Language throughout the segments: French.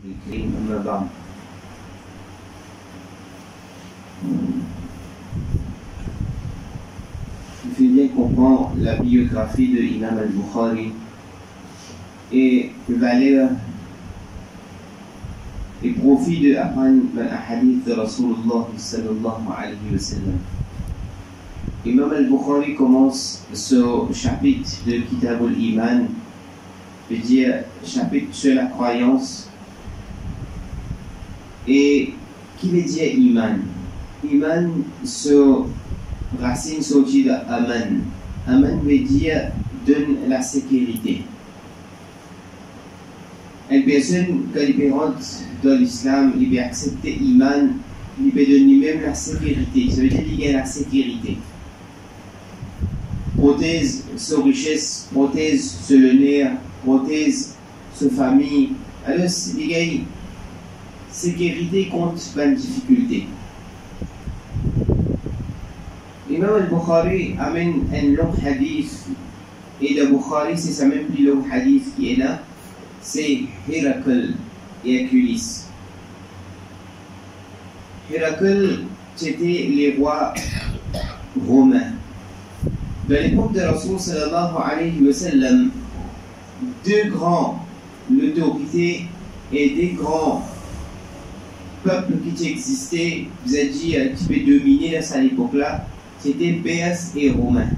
الكريم أما بعد. Il faut bien comprendre la biographie de Imam al-Bukhari et valeur et profit de apprendre un hadith de Rasulullah sallallahu alayhi wa sallam. Imam al-Bukhari commence ce chapitre de Kitab al-Iman, veut dire chapitre sur la croyance. Et qui veut dire Iman? Iman se racine sortie de Aman. Aman veut dire donne la sécurité. Une personne qui rentre dans l'islam, il peut accepter Iman, il peut donner même la sécurité. Ça veut dire qu'il y a la sécurité. Protège sa richesse, protège son honneur, protège sa famille. Alors, il y a sécurité contre une difficulté. Imam al-Bukhari amène un long hadith, et le Bukhari c'est sa même plus long hadith qui est là, c'est Héracle et Hercules. Héracle, c'était les rois romains. Dans l'époque de Rasul sallallahu alayhi wa sallam, deux grands l'autorité et des grands peuples qui existaient, vous avez dit, qui peut dominer à cette époque-là, c'était Perses et Romains.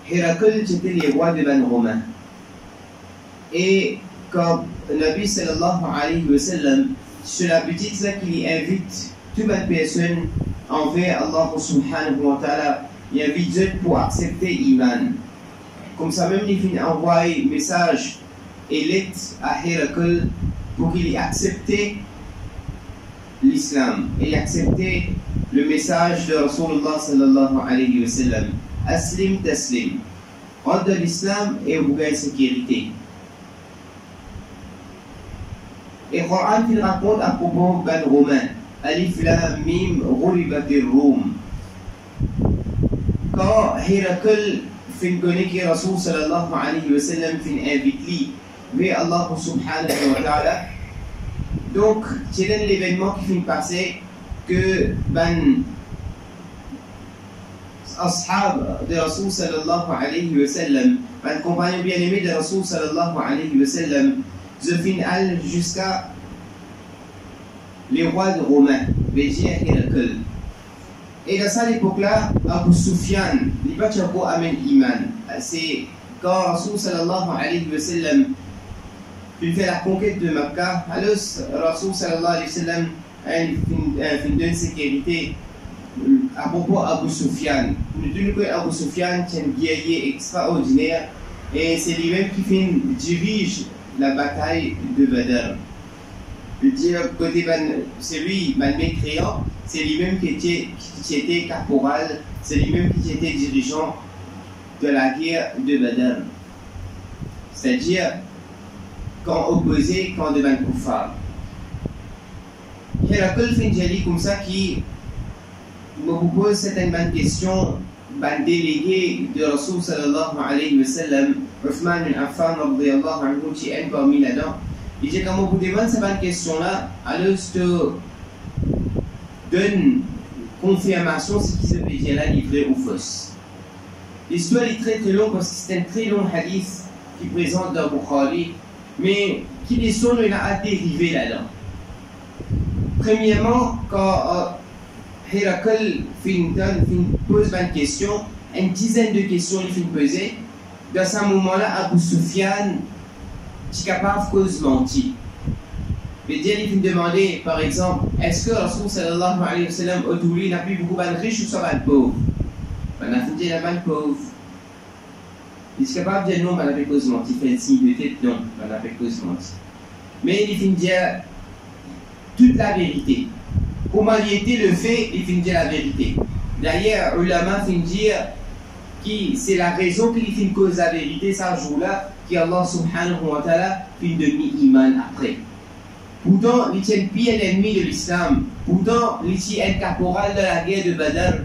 Héracle, c'était les rois de Ban Romains. Et quand Nabi sallallahu alayhi wa sallam, sur la petite là qu'il invite toute la personne envers Allah subhanahu wa ta'ala, il invite eux pour accepter Iman. Comme ça même, il envoie un message et lettre à Héracle pour qu'il ait accepté l'islam et accepter le message de Rasulullah sallallahu alayhi wa sallam. Aslim taslim. Rentre dans l'islam et vous gagnez sécurité. Et Coran il raconte à propos d'un romain. Alif lam mim ghulibatir Rum. Quand Héracle fin connaît que Rasul sallallahu alayhi wa sallam fin invite lui vers Allah subhanahu wa ta'ala. Donc, c'est l'événement qui finit passer que ben ashab de Rasul sallallahu alayhi wa sallam, ben compagnon bien-aimé de Rasul sallallahu alayhi wa sallam, je finis jusqu'à les rois de Romains, Bédia et Héracle. Et dans cette époque-là, Abu Sufyan, il va toujours amener l'iman. C'est quand Rasul sallallahu alayhi wa sallam il fait la conquête de Makkah, alors Rasul sallallahu alayhi wa sallam a une donne sécurité à propos d'Abu Sufyan. Nous disons que Abu Sufyan est un guerrier extraordinaire et c'est lui-même qui dirige la bataille de Badr. Je veux dire, côté c'est lui, le mécréant, c'est lui-même qui était caporal, c'est lui-même qui était dirigeant de la guerre de Badr. C'est-à-dire, quand opposé, quand devant le kuffar. Héracle fait une comme ça qui me propose certaines questions, ben délégué de Rasul sallallahu alayhi wa sallam, Uthman bin Affan radiyallahu anhu, qui est parmi là-dedans. Il dit, quand on vous demande cette question-là, alors je te donne confirmation si ce que je là livré ou fausse. L'histoire est très très longue parce que c'est un très long hadith qui présente dans Bukhari. Mais qui les sont à dériver là-dedans. Premièrement, quand Héracle pose une question, une dizaine de questions il poser, dans ce moment-là, Abu Sufyan est capable de cause mentir. Il demander, par exemple, est-ce que Rasul sallallahu alayhi wa sallam n'a plus beaucoup de riches ou soit de pauvres? On a fait la balle pauvre. Il est capable de dire non, mais on a fait cause mentir. Il fait le signe de tête, non, on a fait cause mentir. Mais il finit de dire toute la vérité. Comment il était le fait, il finit de dire la vérité. D'ailleurs, ulama finit de dire que c'est la raison qu'il finit de cause la vérité, ça jour-là, qu'Allah subhanahu wa ta'ala finit de mis iman après. Pourtant, il tient pire l'ennemi de l'islam. Pourtant, il tient un caporal de la guerre de Badr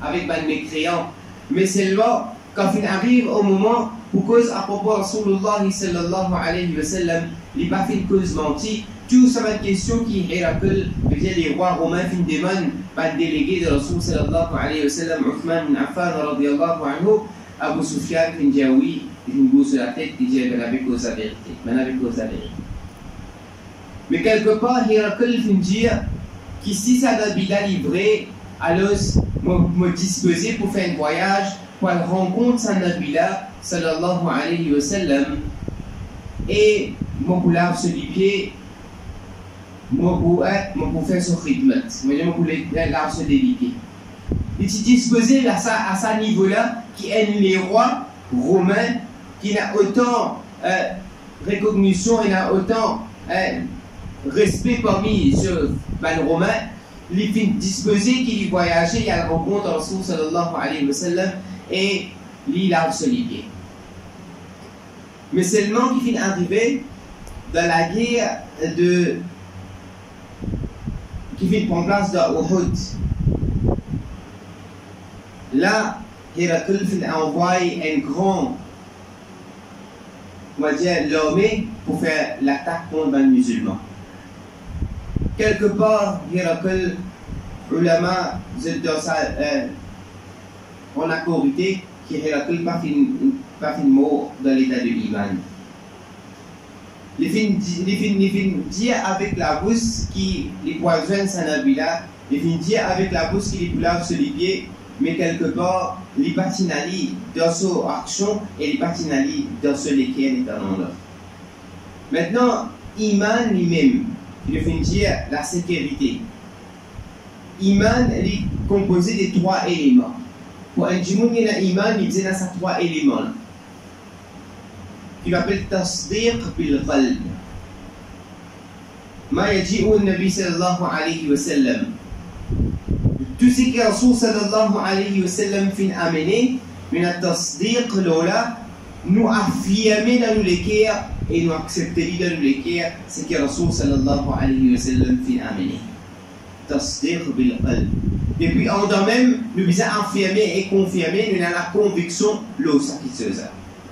avec les mécréants. Mais seulement, quand il arrive au moment où cause à propos de Rasulullah sallallahu alayhi wa sallam, il n'a pas fait une cause mentie, tout ça va être question qui est rappelé, les rois romains fin demandent par le délégué de Rasul sallallahu alayhi wa sallam, Uthman bin Affan radiyallahu anhu, Abu Sufyan fin diawi, il me boue sur la tête, il dit, mais avec cause la vérité, mais quelque part, Héraclès fin dire, qu'ici ça doit bien livré, alors me disposer pour faire un voyage, pour aller rencontrer sa Nabila sallallahu alayhi wa sallam, et moi pour lave sur les pieds, moi pour faire son khidmat, moi pour lave sur les pieds. Il est disposé à ce niveau-là, qui est les rois romains, qui n'a autant recognition et n'a autant respect parmi les romains. Il est disposé qu'il voyageait, il a rencontré Rasul sallallahu alayhi wa sallam et il lave sur les pieds. Mais seulement qu'il est arrivé dans la guerre qui vient prendre place dans Uhud. Là, Héraclès a envoyé un grand, on va dire, l'armée pour faire l'attaque contre les musulmans. Quelque part, Héraclès, ulama, on a corrigé qu'Héraclès n'a pas fait mot dans l'état de l'Iman. Il fin dire avec la bouche qui les poisonne sa nabila, il fin dire avec la bouche qui les lave sur les pieds, mais quelque part, les patinali dans son action et les patinali dans ce lesquels est en là. Maintenant, Iman lui-même, il fin dire la sécurité. Iman est composé de 3 éléments. Pour un jimoun, il y a Iman, il dit dans ces 3 éléments. Il appelle tasdiq bil qalb. Ma yaji'u an-nabi sallallahu alayhi wa sallam. Tout ce que Rasul sallallahu alayhi wa sallam fin amené, mais le tasdiq l'ola, nous affirmer dans le cœur et nous accepter dans le cœur ce que Rasul sallallahu alayhi wa sallam fin amené. Tasdiq bil qalb. Et puis en même, nous visons affirmer et confirmer, nous avons la conviction l'eau sacrifieuse.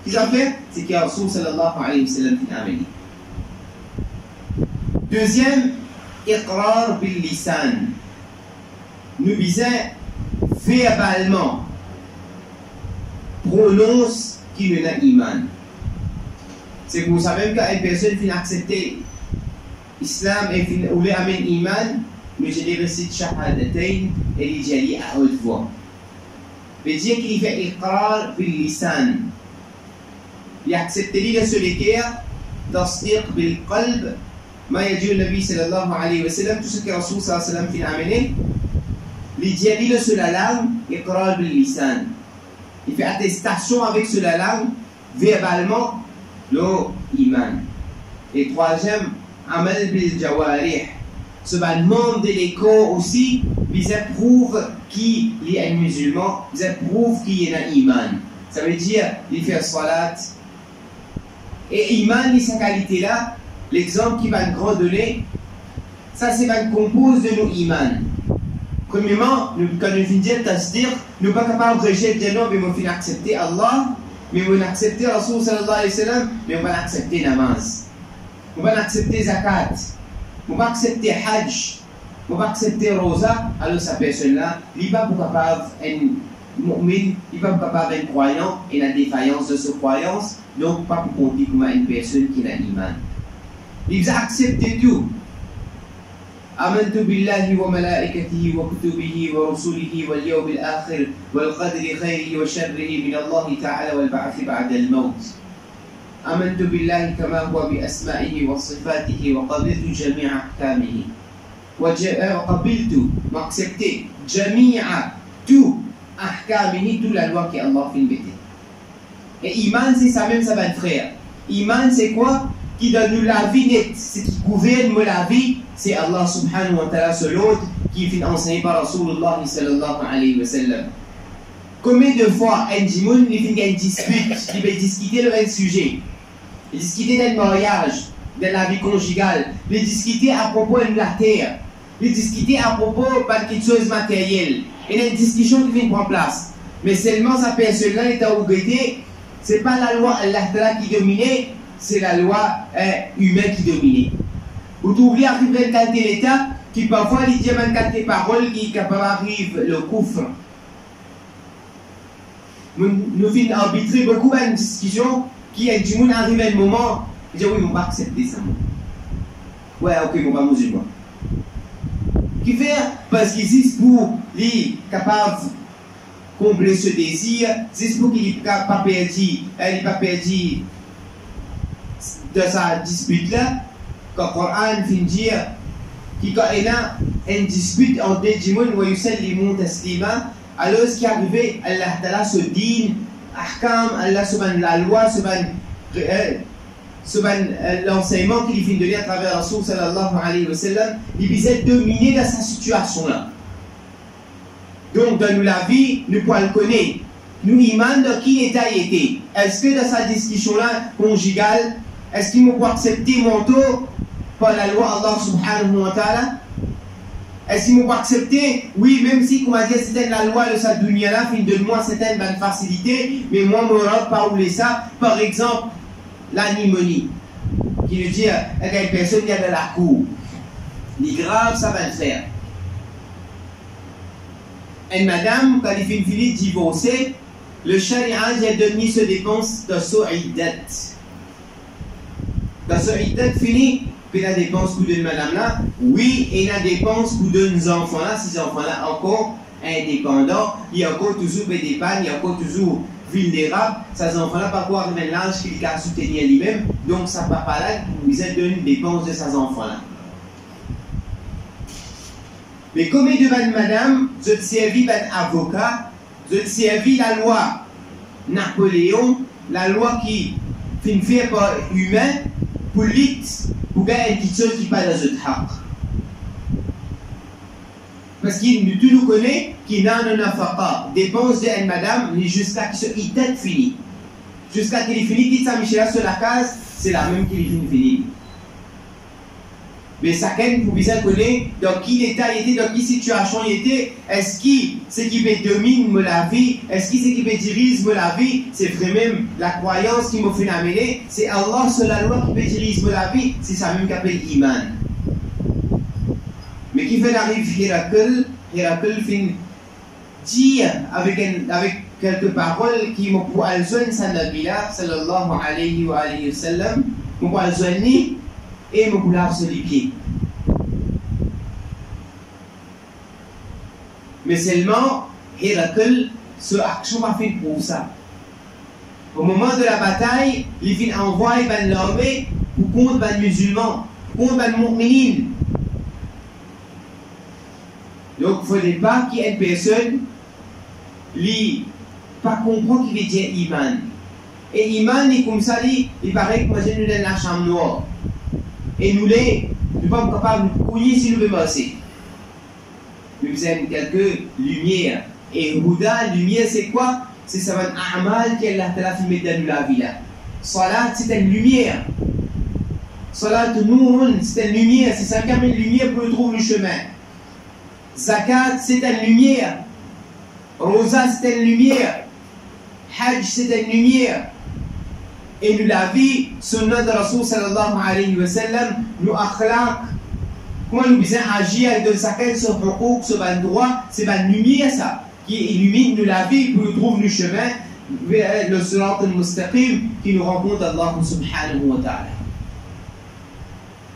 Ce qu'ils ont fait, c'est que Rasul sallallahu alayhi wa sallam fin amené. Deuxième, iqrar bil lisan. Nous visons verbalement prononce qu'il y a iman. C'est que vous savez qu'une personne qui a accepté l'islam et qui a amené iman, mais j'ai des récits shahadatain et il dit à haute voix. Mais dire qu'il fait iqrar bil lisan. Il a accepté l'idée sur les cœurs, tasdiq bil qalb, ma yadju nabi sallallahu alayhi wa sallam, tout ce que Rasul sallallahu alayhi wa sallam fait amener. Il dit sur la langue, iqrar bil lisan. Il fait attestation avec sur la langue, verbalement, le iman. Et troisième, amal bil jawarih. Ce membre de l'écho aussi, ils approuvent qu'il y a un musulman, ils approuvent qu'il y a un iman. Ça veut dire, il fait salat. Et iman, sa qualité-là, l'exemple qui va nous donner, ça c'est va compose de nos iman. Premièrement, quand nous finissons de tasdir, nous ne sommes pas capables de rejeter non, mais nous finissons accepter Allah, mais nous accepter Rasul sallallahu alayhi wa sallam, mais nous accepter namaz. Nous accepter zakat. Nous accepter hajj. Nous accepter rosa. Alors cette personne-là, il n'est pas capable d'être mu'min, il n'est pas capable d'être croyant, et la défaillance de cette croyance, donc pas pour compter comme une personne qui a l'iman. Il a accepté tout. آمنت بالله وملائكته وكتبه ورسله واليوم الآخر والقدر خيره وشره من الله تعالى والبعث بعد الموت. آمنت بالله كما هو بأسمائه وصفاته وقبلت جميع أحكامه. وقبلت m'accepter جميع tout أحكامه toute la loi qu'Allah fait mettre. Et iman c'est ça même ça va être frère. Iman c'est quoi? Qui donne nous la vie nette, ce qui gouverne la vie, c'est Allah subhanahu wa ta'ala, c'est l'autre qui est enseigné par Rasulullah sallallahu alayhi wa sallam. Combien de fois un djimoun il fait une dispute, il va discuter de un sujet, il discuter d'un mariage, de la vie conjugale, il discuter à propos de la terre, il discuter à propos de quelque chose matériel, et une discussion qui vient prendre place. Mais seulement sa personne-là est à regretter. Ce n'est pas la loi Allah qui dominait, c'est la loi humaine qui dominait. Vous trouvez arriver dans tel état qui parfois il dit même des paroles qui capable arrive le couvre. Nous venons arbitrer beaucoup dans une discussion qui est du monde arrive à un moment, il dit oui, on va accepter ça. Ouais, ok, on va musulman. Qui fait parce qu'ils disent pour les capables de combler ce désir, c'est pour qu'il n'est pas perdu de sa dispute là. Quand le Coran vient dire qu'il y a une dispute entre des gens où ils s'aliment taslima, alors ce qui est arrivé, Allah Ta'ala se dit, ahkam, Allah se ban la loi, se ban l'enseignement qu'il vient de donner à travers Rasul sallallahu alayhi wa sallam, il visait dominer dans sa situation là. Donc dans nous la vie, nous pouvons le connaître. Nous iman de qui état il était. Est-ce que dans sa discussion là conjugale, est-ce qu'il peut accepter mon tour par la loi Allah subhanahu wa ta'ala? Est-ce qu'il peut accepter? Oui, même si, comme on dit, c'était la loi de sa dunya là, fin de moi, c'était une facilité, mais moi, je ne peux pas oublier ça. Par exemple, la pneumonie, qui veut dire, il y a une personne qui est dans la cour. Il est grave, ça va le faire. Et madame, quand il finit de divorcer, le charia a donné ce dépense de so'idat. Dans so'idat fini, puis la dépense pour donner madame là, oui, et la dépense pour donner nos enfants là, ces enfants là encore indépendants, il y a encore toujours des dépannes, il y a encore toujours vulnérables, ces enfants là, par quoi arriver l'âge qu'il a soutenir lui-même, donc sa papa là, vous avez donné une dépense de ces enfants là. Mais comme il devant madame, je te servis d'un avocat, je te servis la loi Napoléon, la loi qui fait faire par humain, pour l'it, pour gagner une petite chose qui parle dans le haq. Parce qu'il tout nous connaît, qu'il n'a pas dépense de une madame, jusqu'à ce qu'il soit fini. Jusqu'à qu'il finisse, qu'il s'est mis sur la case, c'est la même qu'il finit. Mais chacun pour bien connaître dans quel état il était, dans quelle situation il était. Est-ce qu'il ce qui peut dominer la vie? Est-ce qu'il ce qui peut diriger la vie? C'est vraiment la croyance qui m'a fait amener. C'est Allah sur la loi qui peut diriger la vie. C'est ça même qu'on appelle iman. Mais qui fait arriver Héraclès fait dire avec quelques paroles qui m'ont pour alzouan sa nabila sallallahu alayhi wa sallam, pour alzouani et me boulard sur les pieds. Mais seulement, Héraclès, ce action a fait pour ça. Au moment de la bataille, les filles envoient l'armée pour contre les musulmans, contre les mu'minines. Donc, il ne faudrait pas qu'il y ait une personne qui ne comprend qu'il veut dire iman. Et iman, comme ça, il paraît que moi, je nous donne la chambre noire. Et nous ne sommes pas capables de couiller si nous voulons passer. Nous avons quelques lumières. Et Houda, lumière, c'est quoi? C'est ça va être un amal qu'Allah Ta'ala fait mettre dans la vie là. Salat, c'est une lumière. Salat Nourun, c'est une lumière. C'est ça qui amène une lumière pour trouver le chemin. Zakat, c'est une lumière. Rosa, c'est une lumière. Hajj, c'est une lumière. Et nous la vie, sunnah de Rasul sallallahu alayhi wa sallam, nous akhlaq, comment nous devons agir avec de zakat sur le hukuk, sur le droit, c'est la lumière ça, qui illumine nous la vie pour nous trouver le chemin vers le surat al-mustaqim qui nous rencontre Allah subhanahu wa ta'ala.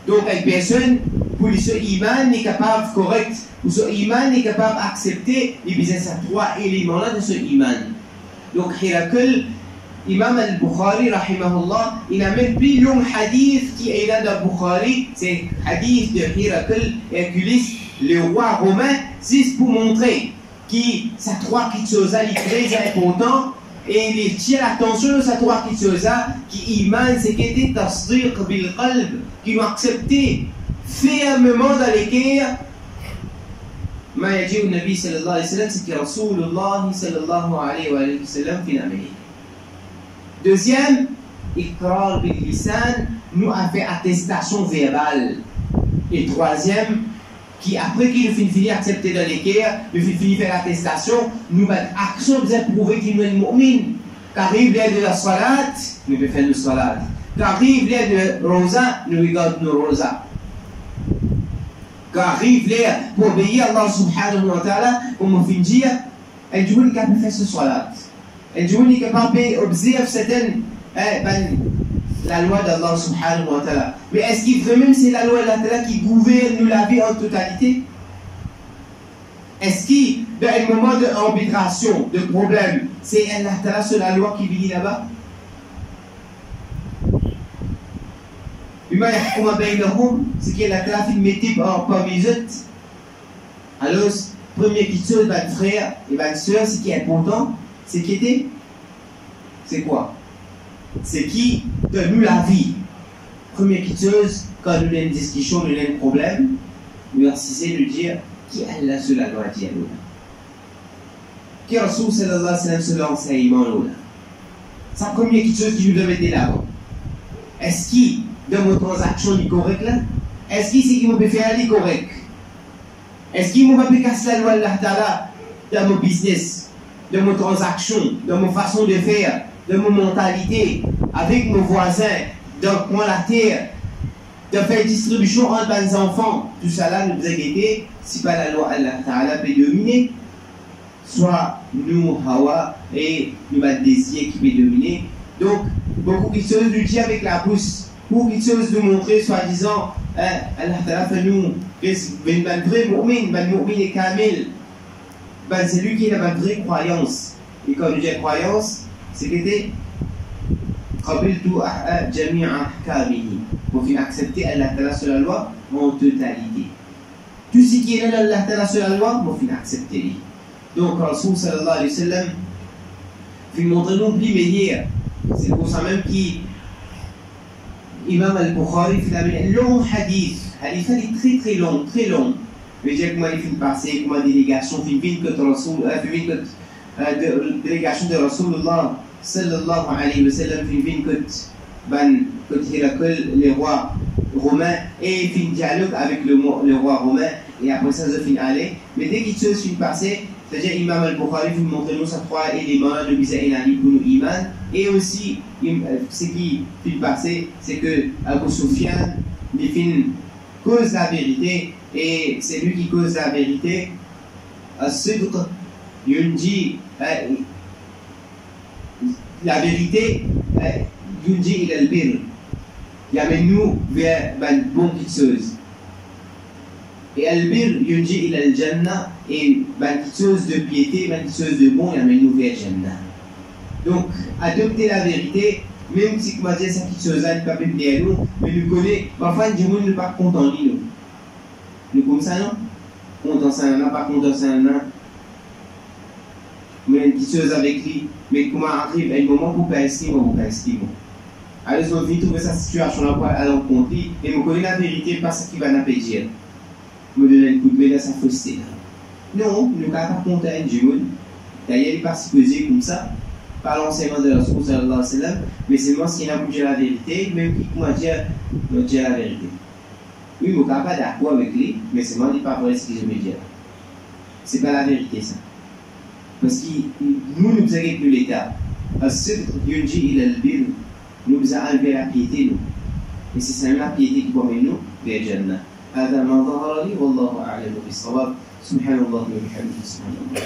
Donc, une personne, pour ce iman n'est capable correct, pour ce iman n'est capable d'accepter, il y a ces trois éléments-là de ce iman. Donc, Héraclès, Imam al-Bukhari, rahimahullah, il a même pris long hadith qui est là dans Bukhari, c'est hadith de Héraclès, Hercules, le roi romain, c'est pour montrer que ces trois choses-là sont très importantes et il tient l'attention de ces trois choses-là, qui iman, c'est qu'il était tasdiq bil qalb, qui ont accepté fermement dans les cœurs. ما يجيء النبي صلى الله عليه وسلم c'est que Rasulullah sallallahu alayhi wa sallam في الأمريكا. Deuxième, Iqrar bil lisan, nous a fait attestation verbale. Et troisième, qui après qu'il finit accepter dans l'équerre, il finit faire l'attestation, nous avons action pour prouver qu'il est mu'min. Car arrive l'heure de la salat, nous devons faire le salat. Car arrive l'heure de rosa, nous regardons nos rosas. Car arrive l'heure pour obéir à Allah subhanahu wa ta'ala, comme on finit dire, elle dit qu'on est capable de faire ce salat. Elle dit qu'on est capable d'observer certaines, la loi d'Allah subhanahu wa ta'ala. Mais est-ce qu'il vraiment c'est la loi d'Allah qui gouverne la vie en totalité? Est-ce qu'il, dans un moment d'arbitration, de problème, c'est Allah ta'ala sur la loi qui vit là-bas? C'est qu'il a ta'ala fait mettre parmi eux. Alors, premier qui tue votre frère et votre soeur, ce qui est important, c'est qui était? C'est quoi? C'est qui donne nous la vie. Première quitteuse, quand nous avons une discussion, nous avons un problème, nous assistons de dire qui est Allah sur la loi d'Allah. Qui est Rasoul sallallahu alayhi wa sallam sur l'enseignement là. C'est la première quitteuse qui nous doit mettre là-bas. Est-ce qui, dans mon transaction, est correct là? Est-ce qui c'est qui m'a fait aller correct? Est-ce qui m'a fait casser la loi d'Allah dans mon business, dans mon transaction, dans mon façon de faire? De mon mentalité, avec nos voisins, dans coin la terre, de faire distribution entre les enfants, tout ça là nous a guetté, si pas la loi Allah Ta'ala peut dominer, soit nous, Hawa, et nous avons désir qui peut dominer. Donc, beaucoup qui se nous dit avec la bouche, beaucoup qui se nous montrer, soi-disant, Allah Ta'ala fait nous, ben vrai mu'min, ben mu'min et kamil, ben c'est lui qui a une vraie croyance. Et quand nous disons croyance, c'est que pour faire accepter Allah Ta'ala sur la loi en totalité. Tout ce qui est là Allah Ta'ala sur la loi, pour faire accepter. Donc, Rasoul sallallahu alayhi wa sallam, il montre nous plus meilleur. C'est pour ça même qu'il Imam al-Bukhari fait un long hadith. Hadith est très très long, très long. Je veux dire comment il fait passer, comment délégation fait que Rasoul, délégation de Rasulullah sallallahu alayhi wa sallam fin que Héraclès, le roi romain, et fin dialogue avec le roi romain, et après ça, je fin aller. Mais dès qu'il se finit passé, c'est-à-dire Imam al-Bukhari fin montrer nous ces trois éléments de Bizaïn Ali pour nous iman, et aussi ce qui fin passé, c'est que Abu Sufyan, il fin cause la vérité, et c'est lui qui cause la vérité. As-Sidq, il dit la vérité, il dit il est le bir. Il amène nous vers une bonne chose. Et le bir, il dit il est le Jannah, et une petite chose de piété, une petite chose de bon, il amène nous vers le Jannah. Donc, adopter la vérité, même si comment dire, cette petite chose-là, il ne peut pas bien nous, mais nous connaissons, parfois, du monde ne pas content de nous. Nous comme ça, non? Content ça, non, pas content ça, non. Mais une petite chose avec lui, mais comment arrive un moment pour pas estimer ou pas estimer. Alors, je vais trouver sa situation à l'encontrer et me connaître la vérité, pas ce qu'il va nous dire. Me donner un coup de main dans sa fausseté. Non, nous ne sommes pas contents du monde. D'ailleurs, il n'est pas supposé comme ça, par l'enseignement de la Rasoul sallallahu alayhi wa sallam, mais c'est moi qui n'a pas dit la vérité, même qui comment dire la vérité. Oui, je ne suis pas d'accord avec lui, mais c'est moi qui ne dis pas vrai ce que je veux dire. Ce n'est pas la vérité, ça. Parce que nous avons plus l'état. As-Sidq yunji ila al-bir, nous avons enlevé la piété, nous. Et c'est ça la piété qui promène nous vers Jannah. هذا ما ظهر لي والله أعلم بالصواب. سبحان الله وبحمده سبحان الله.